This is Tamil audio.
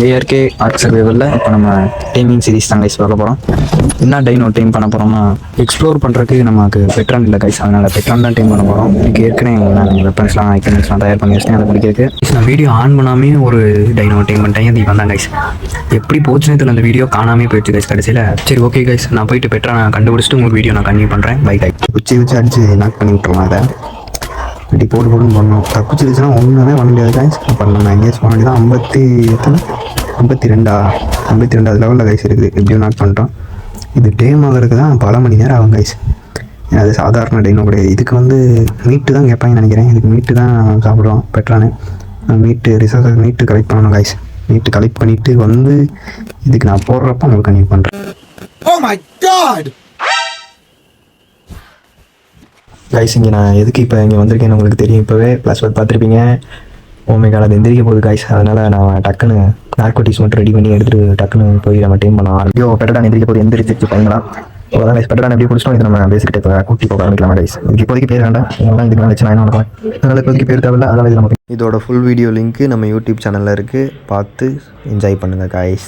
ஏஆர்கே ஆர்க் சர்வைவலில் இப்போ நம்ம டீமிங் சீரிஸ் தான் கைஸ் பார்க்க போகிறோம். என்ன டைனோ டீம் பண்ண போகிறோம்னா எக்ஸ்ப்ளோர் பண்ணுறதுக்கு நமக்கு பெட்ரான் இல்லை கைஸ், அதனால் பெட்ரான் தான் டீம் பண்ண போகிறோம். இதுக்கு ஏற்கனவே நான் வெப்பன்ஸ்லாம் ஐட்டம்ஸ்லாம் தயார் பண்ணி வச்சுட்டேன். அதை பிடிக்கிறதுக்கு நான் வீடியோ ஆன் பண்ணாமே ஒரு டைனோ டீம் பண்ணிட்டேன். இது இவன் தான் கைஸ். எப்படி போச்சுன்னு தெரியல, அந்த வீடியோ காணாமே போயிடுச்சு கைஸ் கடைசியில். சரி ஓகே கைஸ், நான் போயிட்டு பெட்ரானை கண்டுபிடிச்சிட்டு உங்களுக்கு வீடியோ நான் கன்டினியூ பண்ணுறேன். பை கை வச்சு அடிச்சு நாக் பண்ணி விட்டுருவோம். அதை இப்படி போட்டு பண்ணணும். தப்பிச்சிருச்சுன்னா ஒன்றுமே பண்ண முடியாது கைஸ். அப்போ நம்ம எங்கேஜ் பண்ண வேண்டியதான். 52 லெவலில் கைஸ் இருக்குது. எப்படியும் நாக் பண்ணிட்டோம். இது டேம் ஆகிறதுக்கு தான் பல மணி நேரம் ஆகும் கைஸ். அது சாதாரண டைனோ கிடையாது. இதுக்கு வந்து மீட்டு தான் கேட்பாங்கன்னு நினைக்கிறேன். இதுக்கு மீட்டு தான் சாப்பிடுவோம் பெட்ரானு. மீட்டு ரிசோர்ஸஸ் மீட்டு கலெக்ட் பண்ணணும் கைஸ். மீட்டு கலெக்ட் பண்ணிவிட்டு வந்து இதுக்கு நான் போடுறப்ப உங்களுக்கு கன்டினியூ பண்ணுறேன். Oh my god! கைஸ் இங்கே நான் எதுக்கு இப்போ இங்கே வந்திருக்கேன்னு உங்களுக்கு தெரியும். இப்போவே ப்ளஸ் ஒன் பார்த்துருப்பீங்க. ஓமேகால் அது எந்திரிக்க போகுது கைஸ். அதனால் நான் டக்குன்னு நார்கோட்டிக்ஸ் மட்டும் ரெடி பண்ணி எடுத்துகிட்டு டக்குன்னு போய் நம்ம டீம் பண்ணலாம். ஐயோ பெட்டடான் எந்திரிக்க போது எந்திரிச்சு பண்ணலாம். அவ்வளோதான் கைஸ். பெட்டடான் எப்படி பிடிச்சிட்டோம். இது நம்ம பேசிக்கிட்டு இப்போ கூட்டி போக ஆரம்பிக்கலாம் கைஸ். இதுக்கு இப்போதைக்கு பேர் வேண்டாம். இதெல்லாம் இதுக்கு வச்சு நான் என்ன பண்ணுவேன். அதனால் இப்போதைக்கு பேர் தேவையில்லை. அதனால் இது நம்ம இதோட ஃபுல் வீடியோ லிங்க்கு நம்ம யூடியூப் சேனலில் இருக்குது. பார்த்து என்ஜாய் பண்ணுங்கள் கைஸ்.